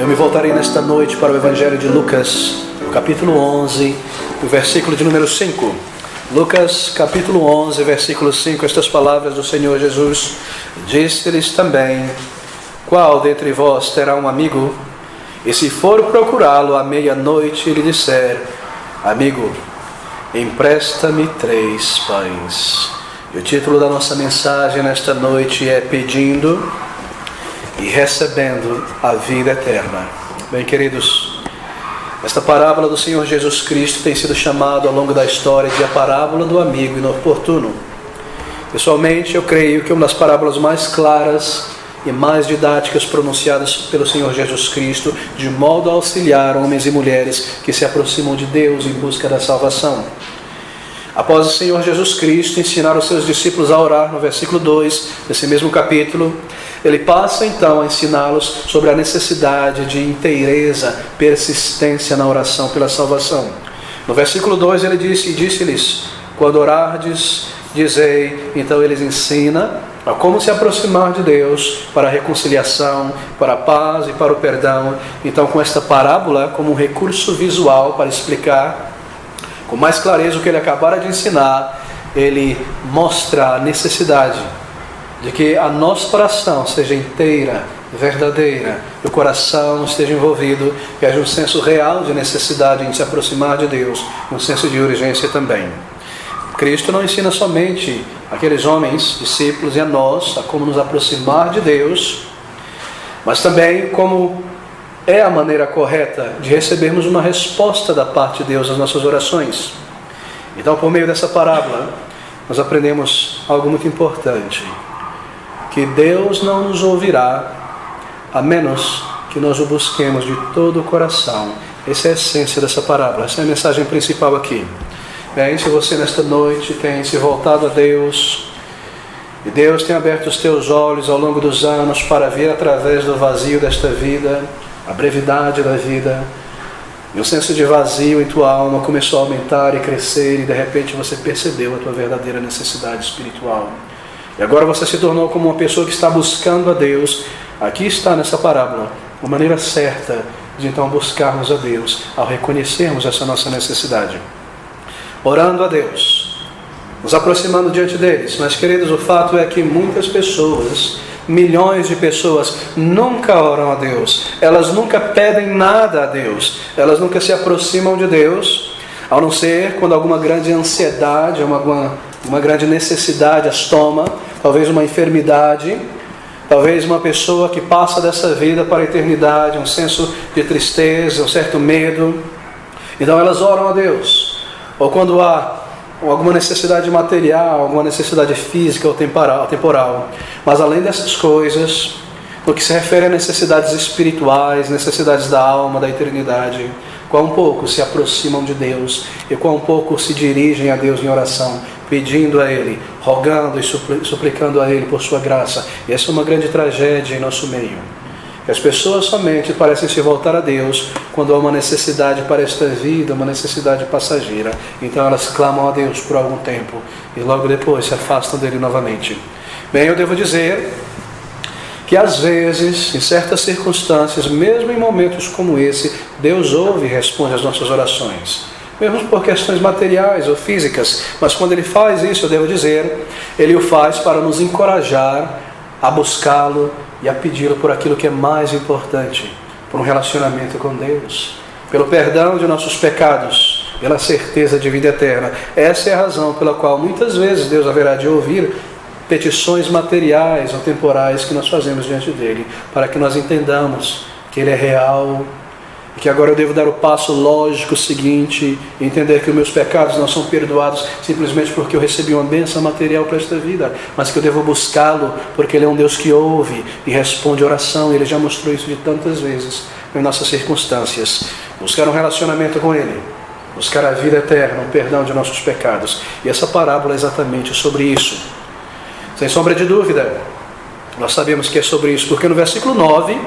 Eu me voltarei nesta noite para o Evangelho de Lucas, capítulo 11, o versículo de número 5. Lucas, capítulo 11, versículo 5, estas palavras do Senhor Jesus. Disse-lhes também: qual dentre vós terá um amigo, e se for procurá-lo à meia-noite e lhe disser: amigo, empresta-me 3 pães. E o título da nossa mensagem nesta noite é Pedindo e Recebendo a Vida Eterna. Bem, queridos, esta parábola do Senhor Jesus Cristo tem sido chamada ao longo da história de a parábola do amigo inoportuno. Pessoalmente, eu creio que uma das parábolas mais claras e mais didáticas pronunciadas pelo Senhor Jesus Cristo, de modo a auxiliar homens e mulheres que se aproximam de Deus em busca da salvação. Após o Senhor Jesus Cristo ensinar os seus discípulos a orar, no versículo 2 desse mesmo capítulo, ele passa então a ensiná-los sobre a necessidade de inteireza, persistência na oração pela salvação. No versículo 2 ele disse-lhes: quando orardes, dizei. Então ele ensina a como se aproximar de Deus para a reconciliação, para a paz e para o perdão. Então, com esta parábola como um recurso visual para explicar com mais clareza o que ele acabara de ensinar, ele mostra a necessidade de que a nossa oração seja inteira, verdadeira, que o coração esteja envolvido, que haja um senso real de necessidade em se aproximar de Deus, um senso de urgência também. Cristo não ensina somente aqueles homens, discípulos, e a nós, a como nos aproximar de Deus, mas também como é a maneira correta de recebermos uma resposta da parte de Deus às nossas orações. Então, por meio dessa parábola, nós aprendemos algo muito importante: que Deus não nos ouvirá a menos que nós o busquemos de todo o coração. Essa é a essência dessa parábola, essa é a mensagem principal aqui. Bem, se você nesta noite tem se voltado a Deus, e Deus tem aberto os teus olhos ao longo dos anos para ver através do vazio desta vida, a brevidade da vida, e o senso de vazio em tua alma começou a aumentar e crescer, e de repente você percebeu a tua verdadeira necessidade espiritual. E agora você se tornou como uma pessoa que está buscando a Deus. Aqui está nessa parábola uma maneira certa de então buscarmos a Deus, ao reconhecermos essa nossa necessidade. Orando a Deus, nos aproximando diante deles. Mas, queridos, o fato é que muitas pessoas, milhões de pessoas, nunca oram a Deus. Elas nunca pedem nada a Deus. Elas nunca se aproximam de Deus, a não ser quando alguma grande ansiedade, uma grande necessidade as toma, talvez uma enfermidade, talvez uma pessoa que passa dessa vida para a eternidade, um senso de tristeza, um certo medo. Então elas oram a Deus. Ou quando há alguma necessidade material, alguma necessidade física ou temporal. Mas além dessas coisas, no que se refere a necessidades espirituais, necessidades da alma, da eternidade, quão pouco se aproximam de Deus e quão pouco se dirigem a Deus em oração, pedindo a Ele, rogando e suplicando a Ele por sua graça. E essa é uma grande tragédia em nosso meio. As pessoas somente parecem se voltar a Deus quando há uma necessidade para esta vida, uma necessidade passageira. Então elas clamam a Deus por algum tempo e logo depois se afastam dele novamente. Bem, eu devo dizer que às vezes, em certas circunstâncias, mesmo em momentos como esse, Deus ouve e responde às nossas orações, mesmo por questões materiais ou físicas. Mas quando Ele faz isso, eu devo dizer, Ele o faz para nos encorajar a buscá-lo e a pedi-lo por aquilo que é mais importante, por um relacionamento com Deus, pelo perdão de nossos pecados, pela certeza de vida eterna. Essa é a razão pela qual muitas vezes Deus haverá de ouvir petições materiais ou temporais que nós fazemos diante dele, para que nós entendamos que Ele é real, e que agora eu devo dar o passo lógico seguinte, entender que os meus pecados não são perdoados simplesmente porque eu recebi uma bênção material para esta vida, mas que eu devo buscá-lo porque Ele é um Deus que ouve e responde oração. Ele já mostrou isso de tantas vezes em nossas circunstâncias. Buscar um relacionamento com Ele, buscar a vida eterna, o perdão de nossos pecados. E essa parábola é exatamente sobre isso. Sem sombra de dúvida, nós sabemos que é sobre isso, porque no versículo 9,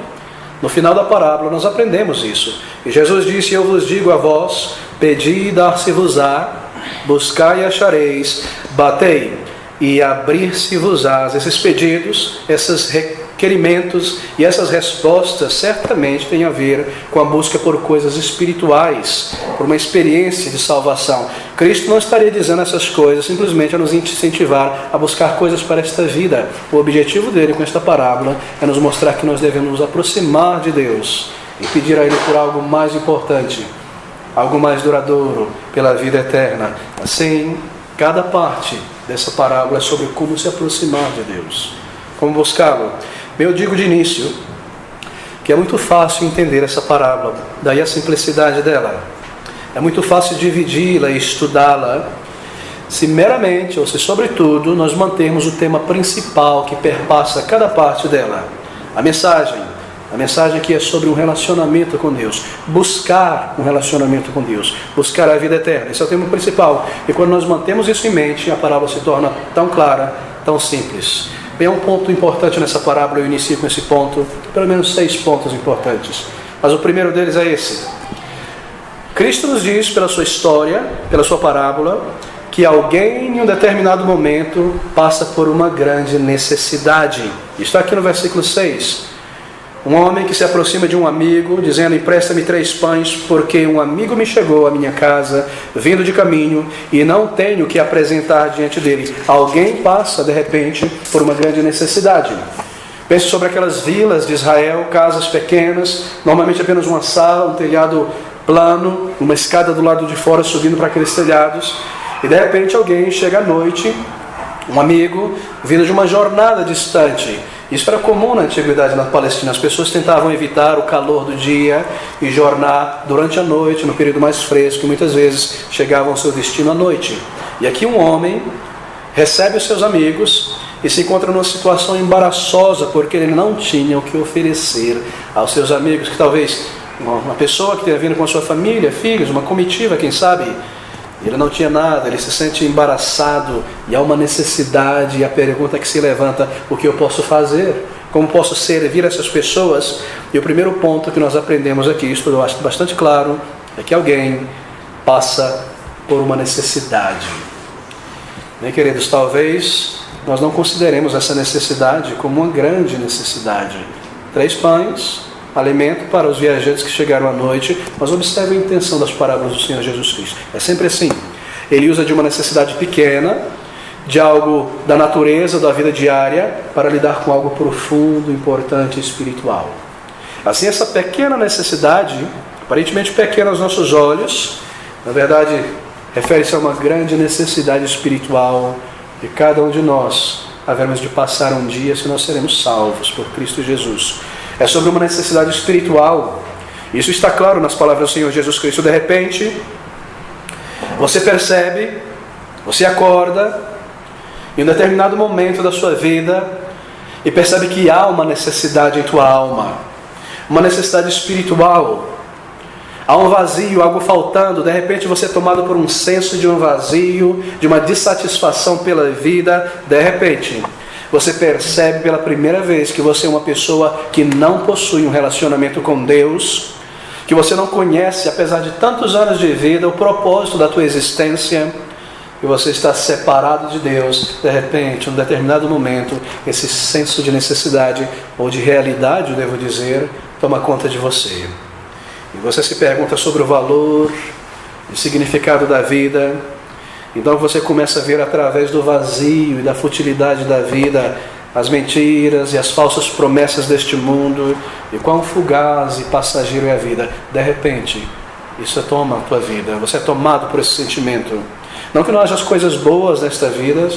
no final da parábola, nós aprendemos isso. E Jesus disse: eu vos digo a vós, pedi e dar-se-vos-á, buscai e achareis, batei e abrir-se-vos-ás. Esses pedidos, essas requerimentos, e essas respostas certamente têm a ver com a busca por coisas espirituais, por uma experiência de salvação. Cristo não estaria dizendo essas coisas simplesmente a nos incentivar a buscar coisas para esta vida. O objetivo dele com esta parábola é nos mostrar que nós devemos nos aproximar de Deus e pedir a Ele por algo mais importante, algo mais duradouro, pela vida eterna. Assim, cada parte dessa parábola é sobre como se aproximar de Deus, como buscá-lo. Eu digo de início que é muito fácil entender essa parábola, daí a simplicidade dela. É muito fácil dividi-la e estudá-la se meramente, ou se sobretudo, nós mantermos o tema principal que perpassa cada parte dela. A mensagem que é sobre um relacionamento com Deus, buscar um relacionamento com Deus, buscar a vida eterna. Esse é o tema principal. E quando nós mantemos isso em mente, a parábola se torna tão clara, tão simples. Bem, um ponto importante nessa parábola, eu inicio com esse ponto, pelo menos 6 pontos importantes. Mas o primeiro deles é esse. Cristo nos diz, pela sua história, pela sua parábola, que alguém em um determinado momento passa por uma grande necessidade. Está aqui no versículo 6. Um homem que se aproxima de um amigo, dizendo: empresta-me 3 pães, porque um amigo me chegou à minha casa, vindo de caminho, e não tenho o que apresentar diante dele. Alguém passa, de repente, por uma grande necessidade. Pense sobre aquelas vilas de Israel, casas pequenas, normalmente apenas uma sala, um telhado plano, uma escada do lado de fora subindo para aqueles telhados, e de repente alguém chega à noite, um amigo, vindo de uma jornada distante. Isso era comum na antiguidade na Palestina. As pessoas tentavam evitar o calor do dia e jornar durante a noite, no período mais fresco, e muitas vezes chegavam ao seu destino à noite. E aqui um homem recebe os seus amigos e se encontra numa situação embaraçosa, porque ele não tinha o que oferecer aos seus amigos, que talvez uma pessoa que tenha vindo com a sua família, filhos, uma comitiva, quem sabe. Ele não tinha nada, ele se sente embaraçado e há uma necessidade, e a pergunta que se levanta: o que eu posso fazer? Como posso servir essas pessoas? E o primeiro ponto que nós aprendemos aqui, isso eu acho bastante claro, é que alguém passa por uma necessidade. Bem, queridos, talvez nós não consideremos essa necessidade como uma grande necessidade. 3 pães, alimento para os viajantes que chegaram à noite, mas observe a intenção das parábolas do Senhor Jesus Cristo. É sempre assim. Ele usa de uma necessidade pequena, de algo da natureza, da vida diária, para lidar com algo profundo, importante e espiritual. Assim, essa pequena necessidade, aparentemente pequena aos nossos olhos, na verdade, refere-se a uma grande necessidade espiritual de cada um de nós, havermos de passar um dia se nós seremos salvos por Cristo Jesus. É sobre uma necessidade espiritual. Isso está claro nas palavras do Senhor Jesus Cristo. De repente, você percebe, você acorda, em um determinado momento da sua vida, e percebe que há uma necessidade em tua alma, uma necessidade espiritual. Há um vazio, algo faltando. De repente você é tomado por um senso de um vazio, de uma dissatisfação pela vida. De repente você percebe pela primeira vez que você é uma pessoa que não possui um relacionamento com Deus, que você não conhece, apesar de tantos anos de vida, o propósito da tua existência, e você está separado de Deus. De repente, em um determinado momento, esse senso de necessidade, ou de realidade, eu devo dizer, toma conta de você. E você se pergunta sobre o valor e significado da vida. Então você começa a ver através do vazio e da futilidade da vida as mentiras e as falsas promessas deste mundo, e quão fugaz e passageiro é a vida. De repente, isso toma a tua vida, você é tomado por esse sentimento. Não que não haja as coisas boas nesta vida,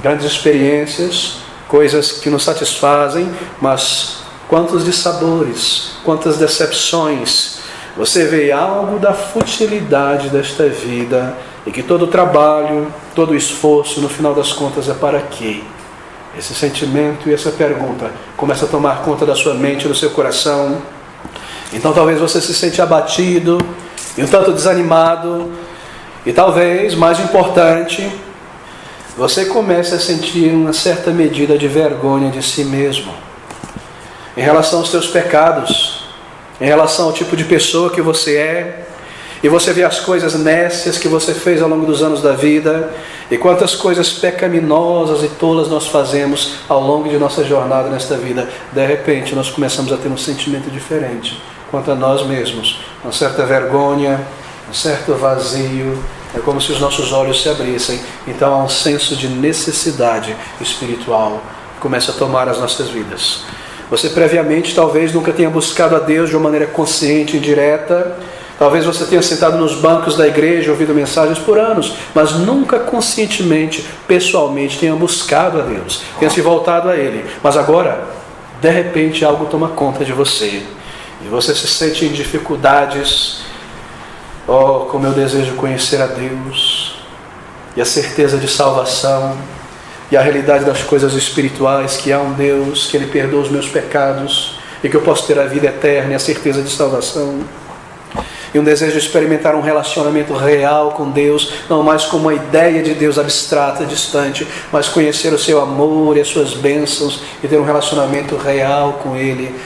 grandes experiências, coisas que nos satisfazem, mas quantos dissabores, quantas decepções. Você vê algo da futilidade desta vida, e que todo o trabalho, todo o esforço, no final das contas, é para quê? Esse sentimento e essa pergunta começa a tomar conta da sua mente e do seu coração. Então talvez você se sente abatido e um tanto desanimado, e talvez, mais importante, você comece a sentir uma certa medida de vergonha de si mesmo, em relação aos teus pecados, em relação ao tipo de pessoa que você é, E você vê as coisas nécias que você fez ao longo dos anos da vida, e quantas coisas pecaminosas e tolas nós fazemos ao longo de nossa jornada nesta vida. De repente nós começamos a ter um sentimento diferente quanto a nós mesmos, uma certa vergonha, um certo vazio. É como se os nossos olhos se abrissem. Então há um senso de necessidade espiritual que começa a tomar as nossas vidas. Você previamente talvez nunca tenha buscado a Deus de uma maneira consciente e direta. Talvez você tenha sentado nos bancos da igreja, ouvido mensagens por anos, mas nunca conscientemente, pessoalmente tenha buscado a Deus, tenha se voltado a Ele. Mas agora, de repente, algo toma conta de você. E você se sente em dificuldades. Oh, como eu desejo conhecer a Deus, e a certeza de salvação, e a realidade das coisas espirituais, que há um Deus, que Ele perdoa os meus pecados, e que eu posso ter a vida eterna e a certeza de salvação. E um desejo de experimentar um relacionamento real com Deus, não mais como uma ideia de Deus abstrata, distante, mas conhecer o seu amor e as suas bênçãos, e ter um relacionamento real com Ele.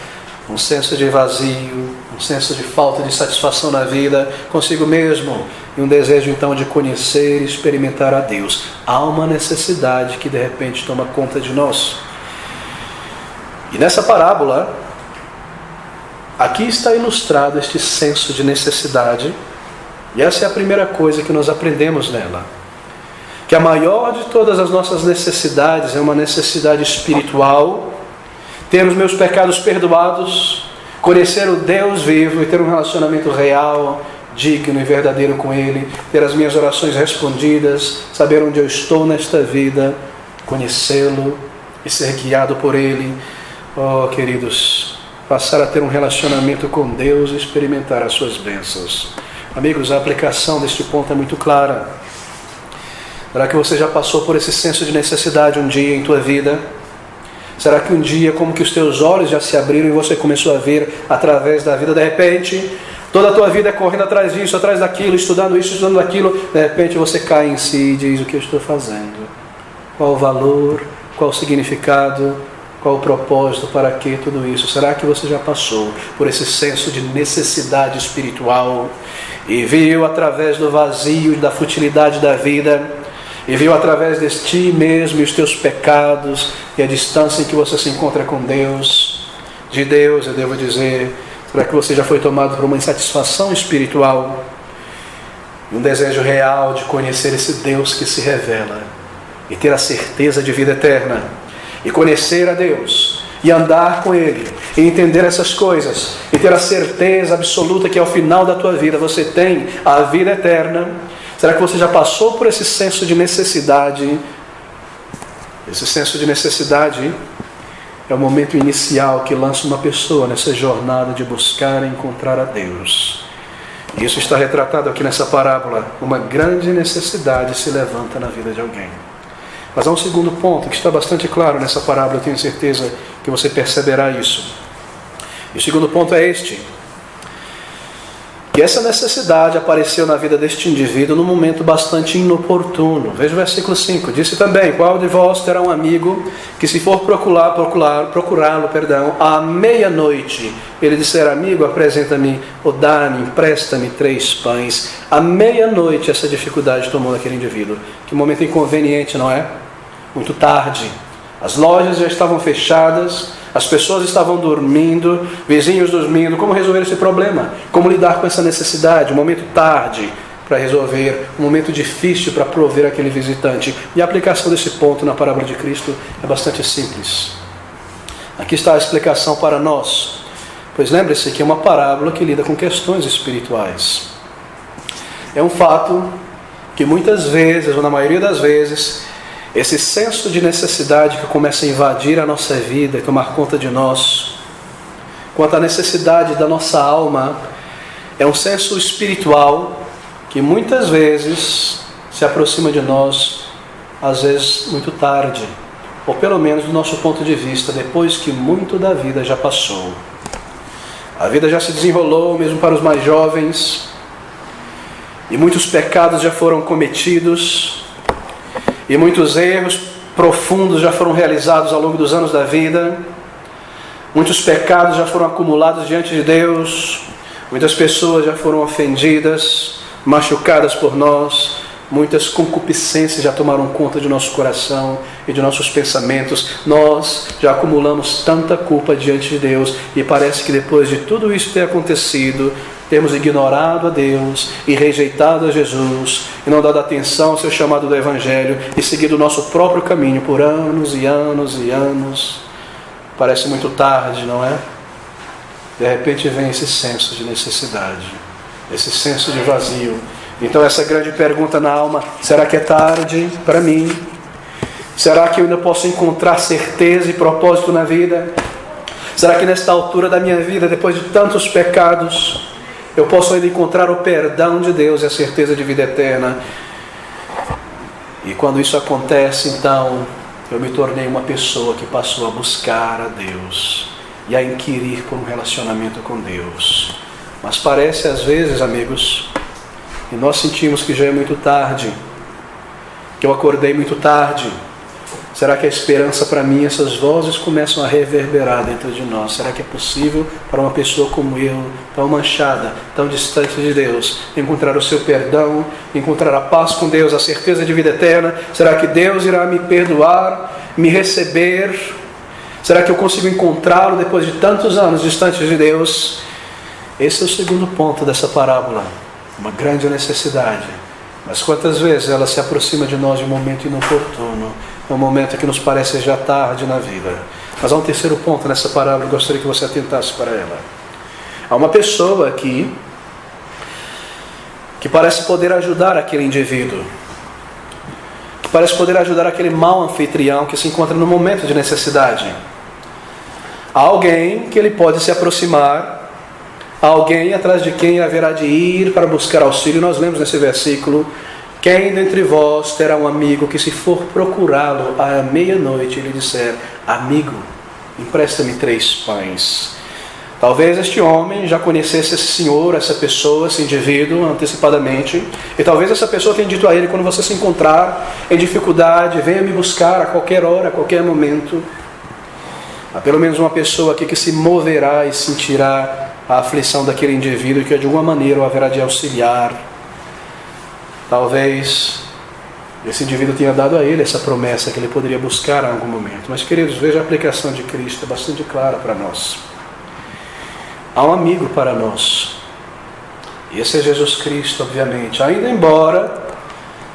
Um senso de vazio, um senso de falta de satisfação na vida, consigo mesmo, e um desejo então de conhecer e experimentar a Deus. Há uma necessidade que de repente toma conta de nós. E nessa parábola, aqui está ilustrado este senso de necessidade, e essa é a primeira coisa que nós aprendemos nela. Que a maior de todas as nossas necessidades é uma necessidade espiritual, ter os meus pecados perdoados, conhecer o Deus vivo e ter um relacionamento real, digno e verdadeiro com Ele, ter as minhas orações respondidas, saber onde eu estou nesta vida, conhecê-lo e ser guiado por Ele. Oh, queridos, passar a ter um relacionamento com Deus e experimentar as suas bênçãos. Amigos, a aplicação deste ponto é muito clara. Será que você já passou por esse senso de necessidade um dia em tua vida? Será que um dia, como que os teus olhos já se abriram e você começou a ver através da vida, de repente, toda a tua vida correndo atrás disso, atrás daquilo, estudando isso, estudando aquilo, de repente você cai em si e diz: o que eu estou fazendo? Qual o valor? Qual o significado? Qual o propósito? Para que tudo isso? Será que você já passou por esse senso de necessidade espiritual e viu através do vazio e da futilidade da vida, e viu através de ti mesmo e os teus pecados e a distância em que você se encontra com Deus, de Deus, eu devo dizer? Será que você já foi tomado por uma insatisfação espiritual e um desejo real de conhecer esse Deus que se revela e ter a certeza de vida eterna e conhecer a Deus e andar com Ele e entender essas coisas e ter a certeza absoluta que ao final da tua vida você tem a vida eterna? Será que você já passou por esse senso de necessidade? Esse senso de necessidade é o momento inicial que lança uma pessoa nessa jornada de buscar e encontrar a Deus. E isso está retratado aqui nessa parábola. Uma grande necessidade se levanta na vida de alguém. Mas há um segundo ponto que está bastante claro nessa parábola, eu tenho certeza que você perceberá isso. E o segundo ponto é este: que essa necessidade apareceu na vida deste indivíduo num momento bastante inoportuno. Veja o versículo 5. Disse também: qual de vós terá um amigo que, se for procurá-lo, à meia-noite, ele disser: amigo, apresenta-me, ou dá-me, empresta-me 3 pães. À meia-noite essa dificuldade tomou naquele indivíduo. Que momento inconveniente, não é? Muito tarde. As lojas já estavam fechadas, as pessoas estavam dormindo, vizinhos dormindo. Como resolver esse problema? Como lidar com essa necessidade? Um momento tarde para resolver, um momento difícil para prover aquele visitante. E a aplicação desse ponto na parábola de Cristo é bastante simples. Aqui está a explicação para nós. Pois lembre-se que é uma parábola que lida com questões espirituais. É um fato que muitas vezes, ou na maioria das vezes, esse senso de necessidade que começa a invadir a nossa vida e tomar conta de nós, quanto à necessidade da nossa alma, é um senso espiritual que muitas vezes se aproxima de nós, às vezes muito tarde, ou pelo menos do nosso ponto de vista, depois que muito da vida já passou. A vida já se desenrolou, mesmo para os mais jovens, e muitos pecados já foram cometidos, e muitos erros profundos já foram realizados ao longo dos anos da vida. Muitos pecados já foram acumulados diante de Deus. Muitas pessoas já foram ofendidas, machucadas por nós. Muitas concupiscências já tomaram conta de nosso coração e de nossos pensamentos. Nós já acumulamos tanta culpa diante de Deus e parece que depois de tudo isso ter acontecido, temos ignorado a Deus e rejeitado a Jesus e não dado atenção ao seu chamado do Evangelho e seguido o nosso próprio caminho por anos e anos e anos. Parece muito tarde, não é? De repente vem esse senso de necessidade, esse senso de vazio. Então essa grande pergunta na alma: será que é tarde para mim? Será que eu ainda posso encontrar certeza e propósito na vida? Será que nesta altura da minha vida, depois de tantos pecados, eu posso ainda encontrar o perdão de Deus e a certeza de vida eterna? E quando isso acontece, então, eu me tornei uma pessoa que passou a buscar a Deus e a inquirir por um relacionamento com Deus. Mas parece às vezes, amigos, e nós sentimos que já é muito tarde, que eu acordei muito tarde. Será que a esperança para mim, essas vozes começam a reverberar dentro de nós? Será que é possível para uma pessoa como eu, tão manchada, tão distante de Deus, encontrar o seu perdão, encontrar a paz com Deus, a certeza de vida eterna? Será que Deus irá me perdoar, me receber? Será que eu consigo encontrá-lo depois de tantos anos distante de Deus? Esse é o segundo ponto dessa parábola. Uma grande necessidade, mas quantas vezes ela se aproxima de nós de um momento inoportuno, um momento que nos parece já tarde na vida. Mas há um terceiro ponto nessa parábola, eu gostaria que você atentasse para ela. Há uma pessoa aqui que parece poder ajudar aquele indivíduo, que parece poder ajudar aquele mau anfitrião que se encontra no momento de necessidade. Há alguém que ele pode se aproximar, alguém atrás de quem haverá de ir para buscar auxílio. Nós lemos nesse versículo: quem dentre vós terá um amigo que, se for procurá-lo à meia-noite, ele disser: amigo, empresta-me 3 pães. Talvez este homem já conhecesse esse senhor, essa pessoa, esse indivíduo antecipadamente, e talvez essa pessoa tenha dito a ele: quando você se encontrar em dificuldade, venha me buscar a qualquer hora, a qualquer momento. Há pelo menos uma pessoa aqui que se moverá e sentirá a aflição daquele indivíduo, que de alguma maneira o haverá de auxiliar. Talvez esse indivíduo tenha dado a ele essa promessa que ele poderia buscar em algum momento. Mas, queridos, veja a aplicação de Cristo, é bastante clara para nós. Há um amigo para nós, e esse é Jesus Cristo, obviamente. Ainda embora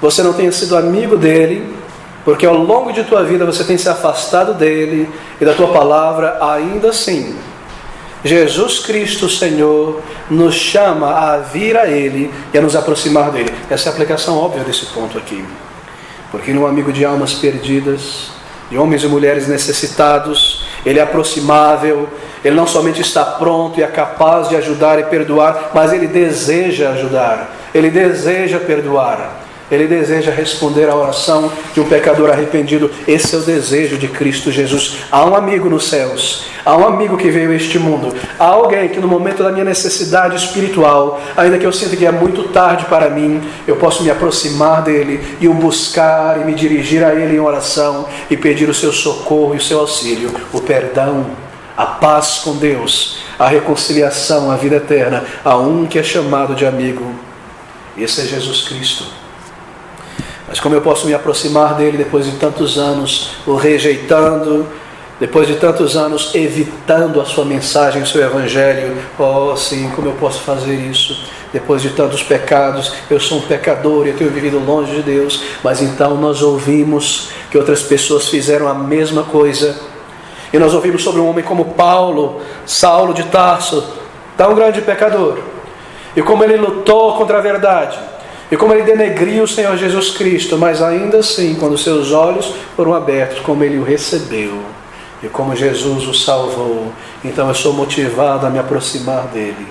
você não tenha sido amigo dele, porque ao longo de tua vida você tem se afastado dele e da tua palavra, ainda assim Jesus Cristo, Senhor, nos chama a vir a Ele e a nos aproximar dEle. Essa é a aplicação óbvia desse ponto aqui. Porque Ele é um amigo de almas perdidas, de homens e mulheres necessitados. Ele é aproximável. Ele não somente está pronto e é capaz de ajudar e perdoar, mas Ele deseja ajudar. Ele deseja perdoar. Ele deseja responder à oração de um pecador arrependido. Esse é o desejo de Cristo Jesus. Há um amigo nos céus. Há um amigo que veio a este mundo. Há alguém que no momento da minha necessidade espiritual, ainda que eu sinta que é muito tarde para mim, eu posso me aproximar dele e o buscar e me dirigir a ele em oração e pedir o seu socorro e o seu auxílio, o perdão, a paz com Deus, a reconciliação, a vida eterna. Há um que é chamado de amigo. Esse é Jesus Cristo. Mas como eu posso me aproximar dele depois de tantos anos o rejeitando, depois de tantos anos evitando a sua mensagem, o seu evangelho? Oh sim, como eu posso fazer isso? Depois de tantos pecados, eu sou um pecador e eu tenho vivido longe de Deus. Mas então nós ouvimos que outras pessoas fizeram a mesma coisa. E nós ouvimos sobre um homem como Paulo, Saulo de Tarso, tão grande pecador. E como ele lutou contra a verdade. E como ele denegriu o Senhor Jesus Cristo, mas ainda assim, quando seus olhos foram abertos, como ele o recebeu e como Jesus o salvou, então eu sou motivado a me aproximar dele.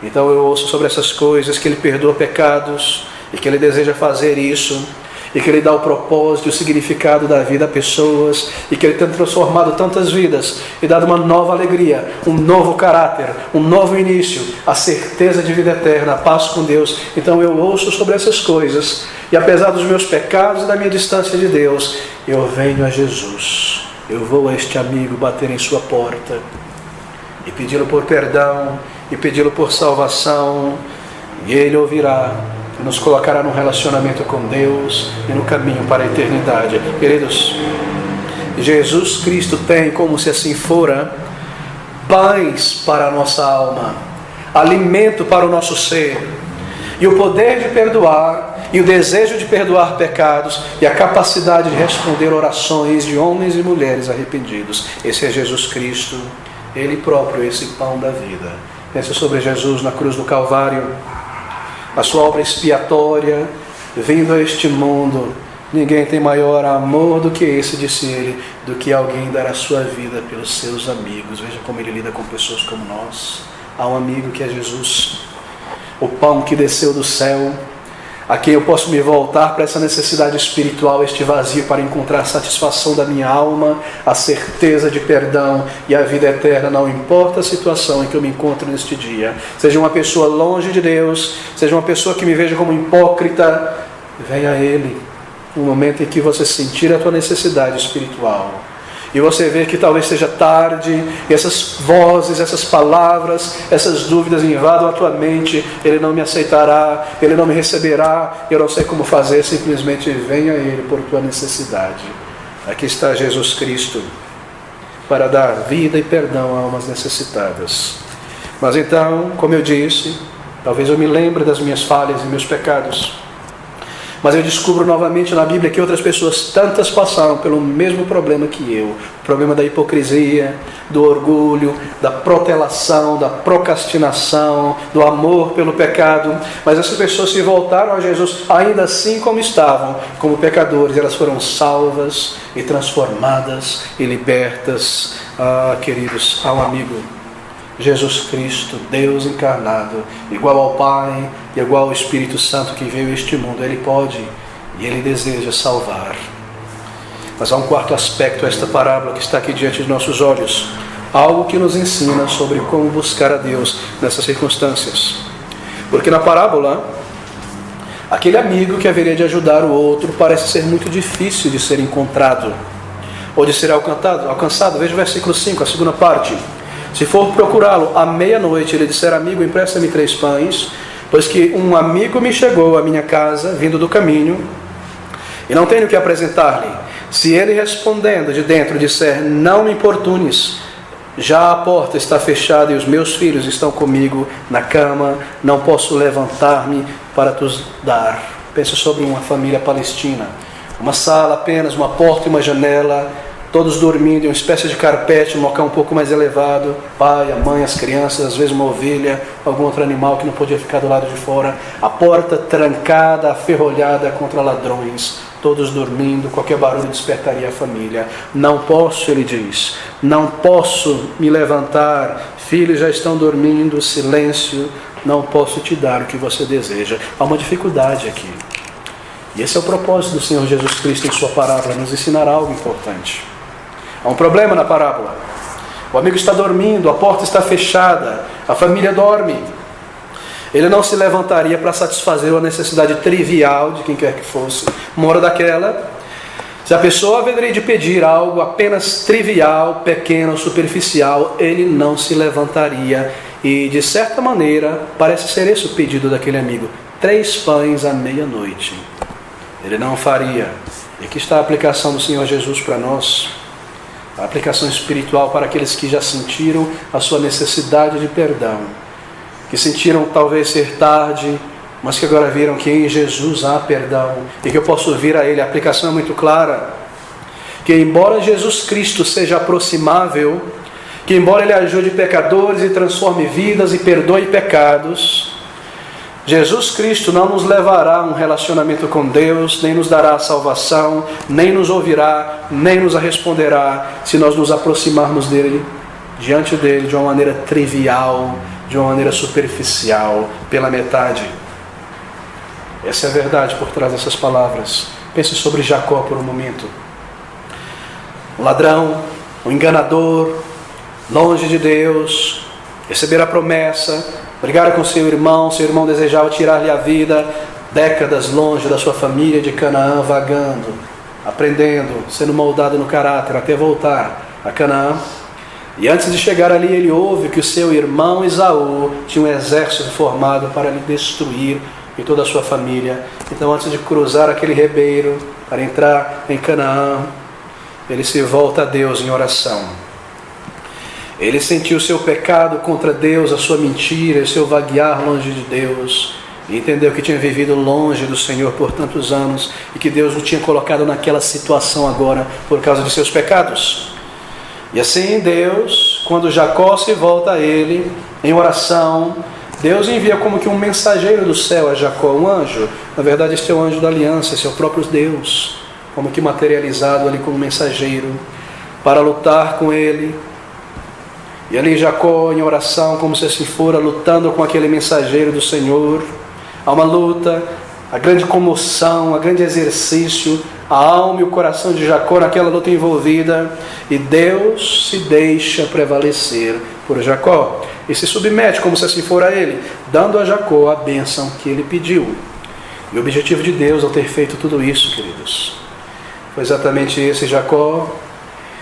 Então eu ouço sobre essas coisas, que ele perdoa pecados e que ele deseja fazer isso, e que ele dá o propósito e o significado da vida a pessoas, e que ele tem transformado tantas vidas e dado uma nova alegria, um novo caráter, um novo início, a certeza de vida eterna, a paz com Deus. Então eu ouço sobre essas coisas, e apesar dos meus pecados e da minha distância de Deus, eu venho a Jesus. Eu vou a este amigo bater em sua porta e pedi-lo por perdão e pedi-lo por salvação, e Ele ouvirá e nos colocará num relacionamento com Deus e no caminho para a eternidade. Queridos, Jesus Cristo tem, como se assim fora, paz para a nossa alma, alimento para o nosso ser, e o poder de perdoar, e o desejo de perdoar pecados, e a capacidade de responder orações de homens e mulheres arrependidos. Esse é Jesus Cristo, Ele próprio, esse pão da vida. Pense sobre Jesus na cruz do Calvário, a sua obra expiatória, vindo a este mundo. Ninguém tem maior amor do que esse, disse ele, do que alguém dar a sua vida pelos seus amigos. Veja como ele lida com pessoas como nós. Há um amigo que é Jesus, o pão que desceu do céu, a quem eu posso me voltar para essa necessidade espiritual, este vazio, para encontrar a satisfação da minha alma, a certeza de perdão e a vida eterna, não importa a situação em que eu me encontro neste dia. Seja uma pessoa longe de Deus, seja uma pessoa que me veja como hipócrita, venha a Ele. Um momento em que você sentir a tua necessidade espiritual e você vê que talvez seja tarde, e essas vozes, essas palavras, essas dúvidas invadam a tua mente. Ele não me aceitará, Ele não me receberá, eu não sei como fazer. Simplesmente venha a Ele por tua necessidade. Aqui está Jesus Cristo para dar vida e perdão a almas necessitadas. Mas então, como eu disse, talvez eu me lembre das minhas falhas e meus pecados, mas eu descubro novamente na Bíblia que outras pessoas tantas passaram pelo mesmo problema que eu. O problema da hipocrisia, do orgulho, da protelação, da procrastinação, do amor pelo pecado. Mas essas pessoas se voltaram a Jesus ainda assim como estavam, como pecadores. Elas foram salvas e transformadas e libertas. Ah, queridos, há um amigo, Jesus Cristo, Deus encarnado, igual ao Pai e igual ao Espírito Santo que veio a este mundo. Ele pode e Ele deseja salvar. Mas há um quarto aspecto a esta parábola que está aqui diante de nossos olhos. Algo que nos ensina sobre como buscar a Deus nessas circunstâncias. Porque na parábola, aquele amigo que haveria de ajudar o outro parece ser muito difícil de ser encontrado ou de ser alcançado. Veja o versículo 5, a segunda parte. Se for procurá-lo à meia-noite, ele disser: amigo, empresta-me 3 pães, pois que um amigo me chegou à minha casa, vindo do caminho, e não tenho o que apresentar-lhe. Se ele respondendo de dentro disser: não me importunes, já a porta está fechada e os meus filhos estão comigo na cama, não posso levantar-me para te dar. Pense sobre uma família palestina, uma sala apenas, uma porta e uma janela, todos dormindo em uma espécie de carpete, um local um pouco mais elevado, pai, a mãe, as crianças, às vezes uma ovelha, algum outro animal que não podia ficar do lado de fora, a porta trancada, aferrolhada contra ladrões, todos dormindo, qualquer barulho despertaria a família. Não posso, ele diz, não posso me levantar, filhos já estão dormindo, silêncio, não posso te dar o que você deseja. Há uma dificuldade aqui. E esse é o propósito do Senhor Jesus Cristo em sua parábola, nos ensinar algo importante. Há um problema na parábola. O amigo está dormindo, a porta está fechada, a família dorme. Ele não se levantaria para satisfazer uma necessidade trivial de quem quer que fosse. Uma hora daquela, se a pessoa haveria de pedir algo apenas trivial, pequeno, superficial, ele não se levantaria. E de certa maneira, parece ser esse o pedido daquele amigo: 3 pães à meia-noite. Ele não faria. E aqui está a aplicação do Senhor Jesus para nós. A aplicação espiritual para aqueles que já sentiram a sua necessidade de perdão, que sentiram talvez ser tarde, mas que agora viram que em Jesus há perdão e que eu posso vir a Ele. A aplicação é muito clara, que embora Jesus Cristo seja aproximável, que embora Ele ajude pecadores e transforme vidas e perdoe pecados, Jesus Cristo não nos levará a um relacionamento com Deus, nem nos dará a salvação, nem nos ouvirá, nem nos responderá, se nós nos aproximarmos dele, diante dele, de uma maneira trivial, de uma maneira superficial, pela metade. Essa é a verdade por trás dessas palavras. Pense sobre Jacó por um momento. Um ladrão, um enganador, longe de Deus, receber a promessa, brigaram com seu irmão desejava tirar-lhe a vida, décadas longe da sua família de Canaã, vagando, aprendendo, sendo moldado no caráter, até voltar a Canaã. E antes de chegar ali, ele ouve que o seu irmão Esaú tinha um exército formado para lhe destruir e toda a sua família. Então, antes de cruzar aquele ribeiro para entrar em Canaã, ele se volta a Deus em oração. Ele sentiu o seu pecado contra Deus, a sua mentira, o seu vaguear longe de Deus, e entendeu que tinha vivido longe do Senhor por tantos anos e que Deus o tinha colocado naquela situação agora por causa de seus pecados. E assim Deus, quando Jacó se volta a ele em oração, Deus envia como que um mensageiro do céu a Jacó, um anjo. Na verdade, este é o anjo da aliança, esse é o próprio Deus, como que materializado ali como mensageiro, para lutar com ele. E ali Jacó em oração, como se assim fora, lutando com aquele mensageiro do Senhor. Há uma luta, a grande comoção, a grande exercício, a alma e o coração de Jacó naquela luta envolvida. E Deus se deixa prevalecer por Jacó e se submete como se assim fora ele, dando a Jacó a bênção que ele pediu. E o objetivo de Deus ao ter feito tudo isso, queridos, foi exatamente esse: Jacó,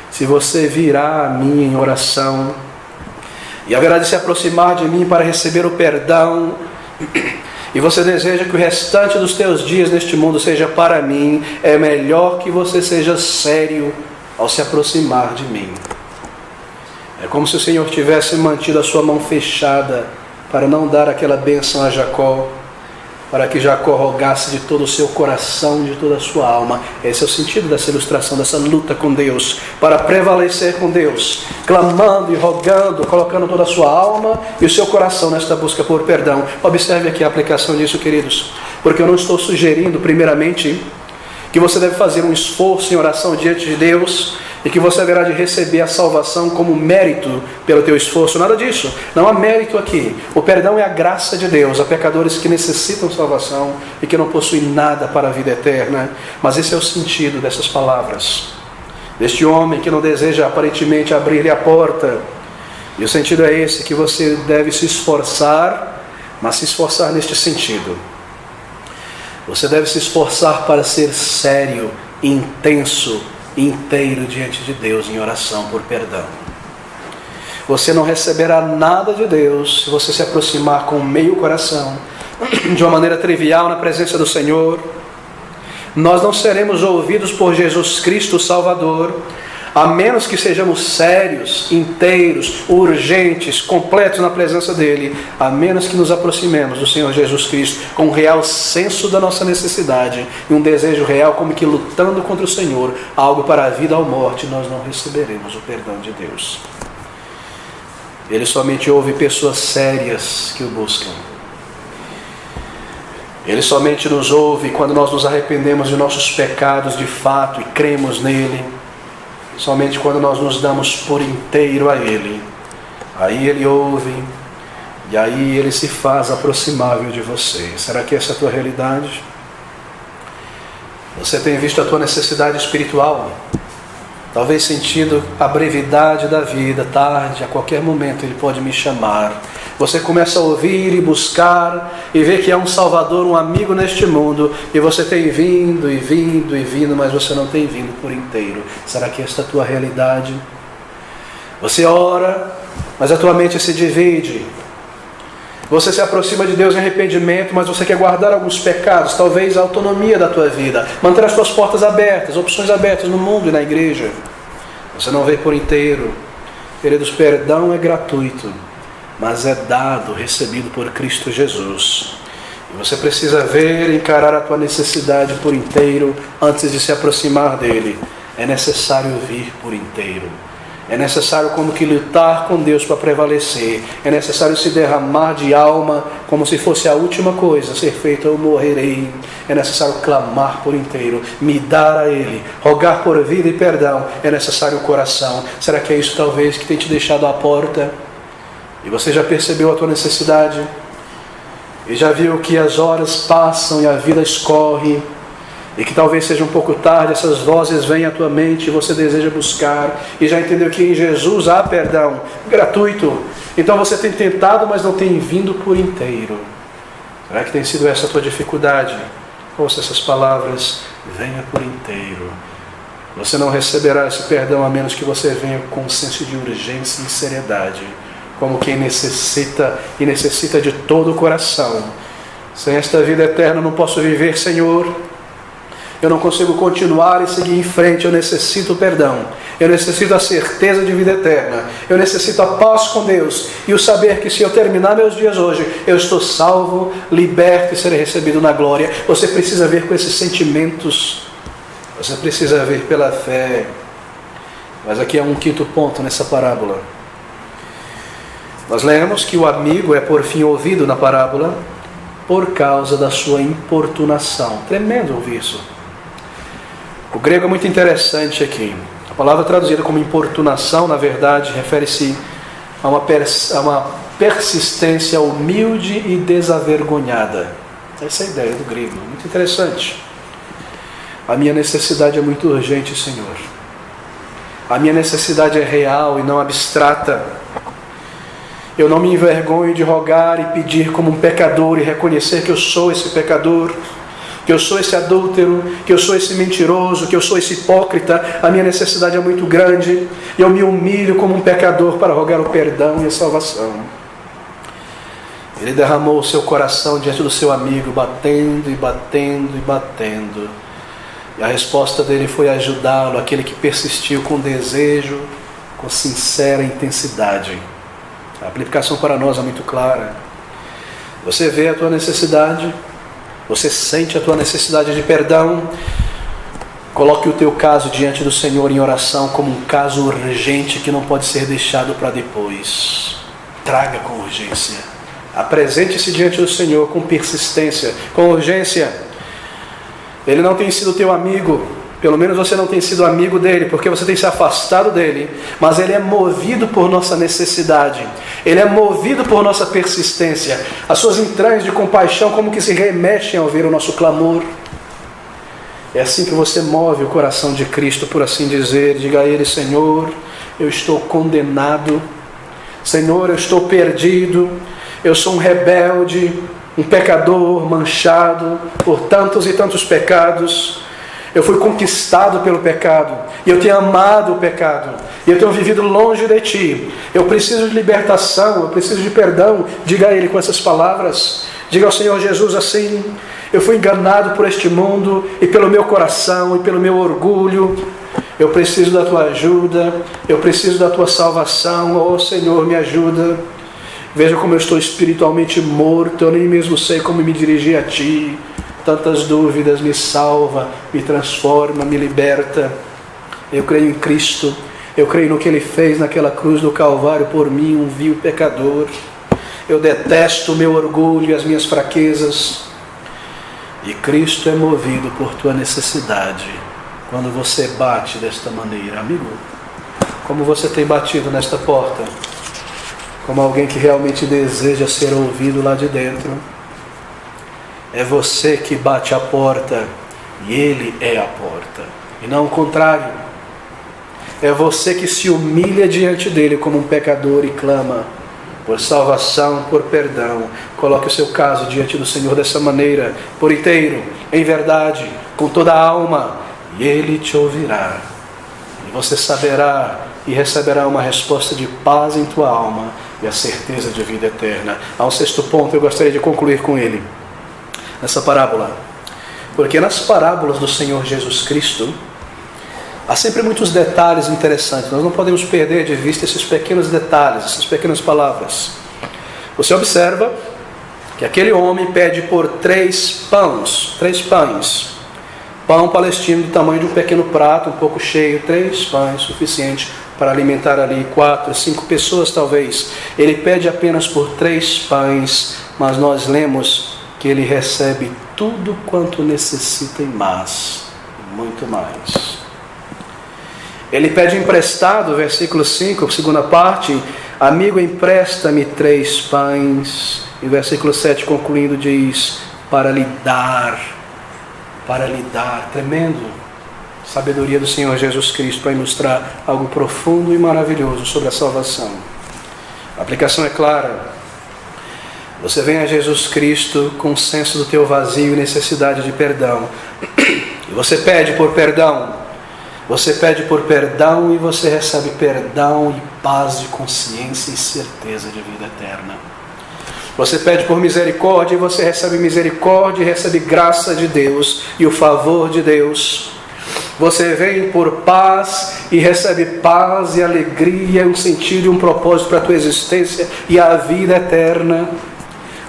se você virá a mim em oração e haverá de se aproximar de mim para receber o perdão, e você deseja que o restante dos teus dias neste mundo seja para mim, é melhor que você seja sério ao se aproximar de mim. É como se o Senhor tivesse mantido a sua mão fechada para não dar aquela bênção a Jacó, para que Jacó rogasse de todo o seu coração, de toda a sua alma. Esse é o sentido dessa ilustração, dessa luta com Deus, para prevalecer com Deus, clamando e rogando, colocando toda a sua alma e o seu coração nesta busca por perdão. Observe aqui a aplicação disso, queridos, porque eu não estou sugerindo, primeiramente, que você deve fazer um esforço em oração diante de Deus e que você haverá de receber a salvação como mérito pelo teu esforço. Nada disso, não há mérito aqui. O perdão é a graça de Deus a pecadores que necessitam salvação e que não possuem nada para a vida eterna. Mas esse é o sentido dessas palavras, deste homem que não deseja aparentemente abrir-lhe a porta. E o sentido é esse, que você deve se esforçar, mas se esforçar neste sentido. Você deve se esforçar para ser sério, intenso, inteiro diante de Deus em oração por perdão. Você não receberá nada de Deus se você se aproximar com meio coração, de uma maneira trivial na presença do Senhor. Nós não seremos ouvidos por Jesus Cristo, o Salvador, a menos que sejamos sérios, inteiros, urgentes, completos na presença dEle, a menos que nos aproximemos do Senhor Jesus Cristo com um real senso da nossa necessidade e um desejo real, como que lutando contra o Senhor, algo para a vida ou morte, nós não receberemos o perdão de Deus. Ele somente ouve pessoas sérias que o buscam. Ele somente nos ouve quando nós nos arrependemos de nossos pecados de fato e cremos nele. Somente quando nós nos damos por inteiro a Ele, aí Ele ouve, e aí Ele se faz aproximável de você. Será que essa é a tua realidade? Você tem visto a tua necessidade espiritual? Talvez sentindo a brevidade da vida, tarde, a qualquer momento Ele pode me chamar. Você começa a ouvir e buscar e ver que há um Salvador, um amigo neste mundo, e você tem vindo e vindo e vindo, mas você não tem vindo por inteiro. Será que esta é a tua realidade? Você ora, mas a tua mente se divide. Você se aproxima de Deus em arrependimento, mas você quer guardar alguns pecados, talvez a autonomia da tua vida, manter as tuas portas abertas, opções abertas no mundo e na igreja. Você não vê por inteiro. Queridos, perdão é gratuito, mas é dado, recebido por Cristo Jesus. E você precisa ver, encarar a tua necessidade por inteiro antes de se aproximar dele. É necessário vir por inteiro. É necessário como que lutar com Deus para prevalecer. É necessário se derramar de alma como se fosse a última coisa a ser feita, eu morrerei. É necessário clamar por inteiro, me dar a Ele, rogar por vida e perdão. É necessário o coração. Será que é isso talvez que tem te deixado à porta? E você já percebeu a tua necessidade? E já viu que as horas passam e a vida escorre? E que talvez seja um pouco tarde, essas vozes vêm à tua mente e você deseja buscar. E já entendeu que em Jesus há perdão gratuito. Então você tem tentado, mas não tem vindo por inteiro. Será que tem sido essa a tua dificuldade? Ouça essas palavras: venha por inteiro. Você não receberá esse perdão a menos que você venha com um senso de urgência e seriedade, como quem necessita e necessita de todo o coração. Sem esta vida eterna eu não posso viver, Senhor. Eu não consigo continuar e seguir em frente. Eu necessito perdão. Eu necessito a certeza de vida eterna. Eu necessito a paz com Deus. E o saber que se eu terminar meus dias hoje, eu estou salvo, liberto e serei recebido na glória. Você precisa ver com esses sentimentos. Você precisa ver pela fé. Mas aqui há um quinto ponto nessa parábola. Nós lemos que o amigo é por fim ouvido na parábola por causa da sua importunação. Tremendo ouvir isso. O grego é muito interessante aqui. A palavra traduzida como importunação, na verdade, refere-se a uma persistência humilde e desavergonhada. Essa é a ideia do grego. Muito interessante. A minha necessidade é muito urgente, Senhor. A minha necessidade é real e não abstrata. Eu não me envergonho de rogar e pedir como um pecador e reconhecer que eu sou esse pecador, que eu sou esse adúltero, que eu sou esse mentiroso, que eu sou esse hipócrita. A minha necessidade é muito grande e eu me humilho como um pecador para rogar o perdão e a salvação. Ele derramou o seu coração diante do seu amigo, batendo e batendo e batendo. E a resposta dele foi ajudá-lo, aquele que persistiu com desejo, com sincera intensidade. A aplicação para nós é muito clara. Você vê a tua necessidade, você sente a tua necessidade de perdão. Coloque o teu caso diante do Senhor em oração como um caso urgente que não pode ser deixado para depois. Traga com urgência. Apresente-se diante do Senhor com persistência, com urgência. Ele não tem sido teu amigo, pelo menos você não tem sido amigo dele, porque você tem se afastado dele, mas ele é movido por nossa necessidade, ele é movido por nossa persistência. As suas entranhas de compaixão como que se remexem ao ouvir o nosso clamor. É assim que você move o coração de Cristo, por assim dizer. Diga a Ele: Senhor, eu estou condenado, Senhor, eu estou perdido, eu sou um rebelde, um pecador manchado por tantos e tantos pecados. Eu fui conquistado pelo pecado, e eu tenho amado o pecado, e eu tenho vivido longe de Ti. Eu preciso de libertação, eu preciso de perdão. Diga a Ele com essas palavras. Diga ao Senhor Jesus assim: eu fui enganado por este mundo, e pelo meu coração, e pelo meu orgulho. Eu preciso da Tua ajuda, eu preciso da Tua salvação. Oh Senhor, me ajuda. Veja como eu estou espiritualmente morto, eu nem mesmo sei como me dirigir a Ti. Tantas dúvidas. Me salva, me transforma, me liberta. Eu creio em Cristo, eu creio no que Ele fez naquela cruz do Calvário por mim, um vil pecador. Eu detesto o meu orgulho e as minhas fraquezas. E Cristo é movido por tua necessidade. Quando você bate desta maneira, amigo, como você tem batido nesta porta? Como alguém que realmente deseja ser ouvido lá de dentro. É você que bate a porta e Ele é a porta, e não o contrário. É você que se humilha diante dEle como um pecador e clama por salvação, por perdão. Coloque o seu caso diante do Senhor dessa maneira, por inteiro, em verdade, com toda a alma, e Ele te ouvirá. E você saberá e receberá uma resposta de paz em tua alma e a certeza de vida eterna. Há um sexto ponto, eu gostaria de concluir com ele, nessa parábola. Porque nas parábolas do Senhor Jesus Cristo, há sempre muitos detalhes interessantes. Nós não podemos perder de vista esses pequenos detalhes, essas pequenas palavras. Você observa que aquele homem pede por 3 pães. Pão palestino do tamanho de um pequeno prato, um pouco cheio, 3 pães, suficiente para alimentar ali 4, 5 pessoas talvez. Ele pede apenas por 3 pães, mas nós lemos que ele recebe tudo quanto necessita e mais, muito mais. Ele pede emprestado, versículo 5, segunda parte: amigo, empresta-me 3 pães. E versículo 7, concluindo, diz: para lhe dar. Tremendo. Sabedoria do Senhor Jesus Cristo para ilustrar algo profundo e maravilhoso sobre a salvação. A aplicação é clara. Você vem a Jesus Cristo com o senso do teu vazio e necessidade de perdão. E você pede por perdão. Você pede por perdão e você recebe perdão e paz de consciência e certeza de vida eterna. Você pede por misericórdia e você recebe misericórdia e recebe graça de Deus e o favor de Deus. Você vem por paz e recebe paz e alegria, um sentido e um propósito para a tua existência e a vida eterna.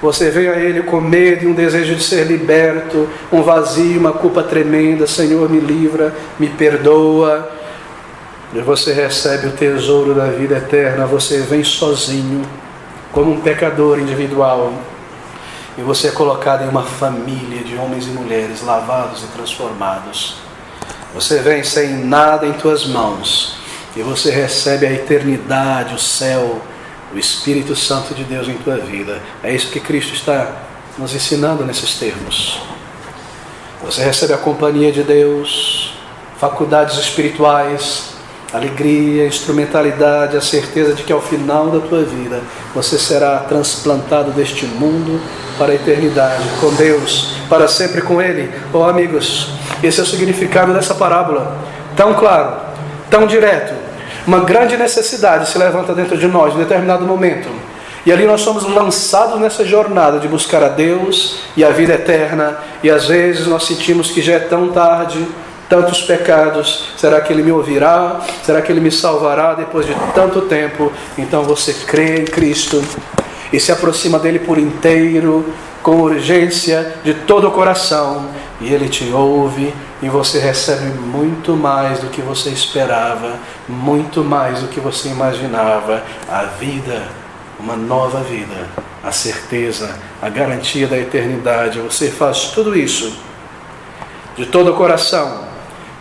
Você vem a Ele com medo e um desejo de ser liberto, um vazio, uma culpa tremenda. Senhor, me livra, me perdoa. E você recebe o tesouro da vida eterna. Você vem sozinho, como um pecador individual. E você é colocado em uma família de homens e mulheres lavados e transformados. Você vem sem nada em tuas mãos. E você recebe a eternidade, o céu, o Espírito Santo de Deus em tua vida. É isso que Cristo está nos ensinando nesses termos. Você recebe a companhia de Deus, faculdades espirituais, alegria, instrumentalidade, a certeza de que ao final da tua vida você será transplantado deste mundo para a eternidade, com Deus, para sempre com Ele. Oh, amigos, esse é o significado dessa parábola, tão claro, tão direto. Uma grande necessidade se levanta dentro de nós em determinado momento. E ali nós somos lançados nessa jornada de buscar a Deus e a vida eterna. E às vezes nós sentimos que já é tão tarde, tantos pecados. Será que Ele me ouvirá? Será que Ele me salvará depois de tanto tempo? Então você crê em Cristo e se aproxima dEle por inteiro, com urgência, de todo o coração. E Ele te ouve e você recebe muito mais do que você esperava, muito mais do que você imaginava. A vida, uma nova vida, a certeza, a garantia da eternidade. Você faz tudo isso de todo o coração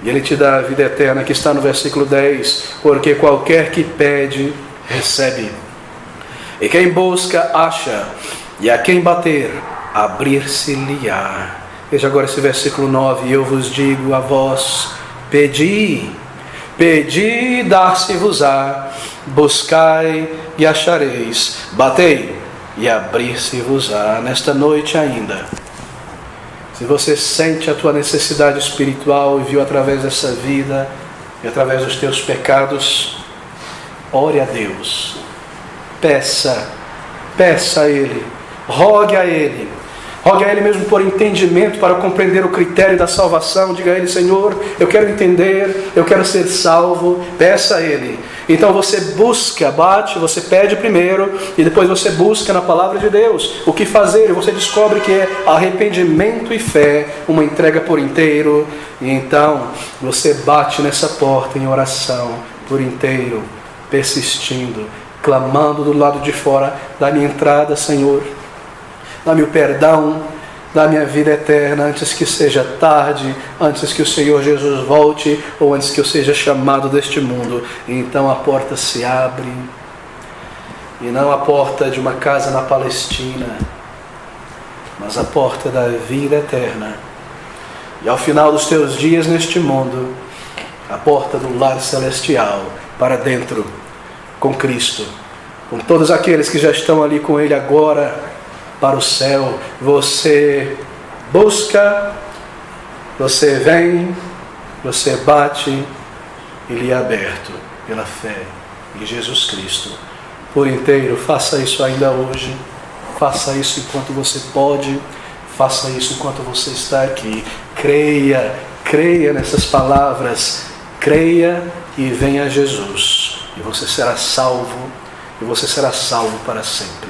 e Ele te dá a vida eterna, que está no versículo 10. Porque qualquer que pede, recebe. E quem busca, acha. E a quem bater, abrir-se-lhe-á. Veja agora esse versículo 9. Eu vos digo a vós, pedi, pedi, dar-se-vos-á, buscai e achareis, batei e abrir-se-vos-á. Nesta noite ainda, se você sente a tua necessidade espiritual e viu através dessa vida e através dos teus pecados, ore a Deus, peça a Ele, rogue a Ele mesmo por entendimento, para compreender o critério da salvação. Diga a Ele: Senhor, eu quero entender, eu quero ser salvo. Peça a Ele. Então você busca, bate, você pede primeiro e depois você busca na palavra de Deus o que fazer, e você descobre que é arrependimento e fé, uma entrega por inteiro. E então você bate nessa porta em oração por inteiro, persistindo, clamando do lado de fora: dá-me entrada, Senhor, dá-me o perdão, dá-me a vida eterna, antes que seja tarde, antes que o Senhor Jesus volte, ou antes que eu seja chamado deste mundo. E então a porta se abre, e não a porta de uma casa na Palestina, mas a porta da vida eterna. E ao final dos teus dias neste mundo, a porta do lar celestial, para dentro, com Cristo, com todos aqueles que já estão ali com Ele agora, para o céu. Você busca, você vem, você bate, e lhe é aberto pela fé em Jesus Cristo por inteiro. Faça isso ainda hoje, faça isso enquanto você pode, faça isso enquanto você está aqui. Creia nessas palavras, creia e venha a Jesus, e você será salvo, e você será salvo para sempre.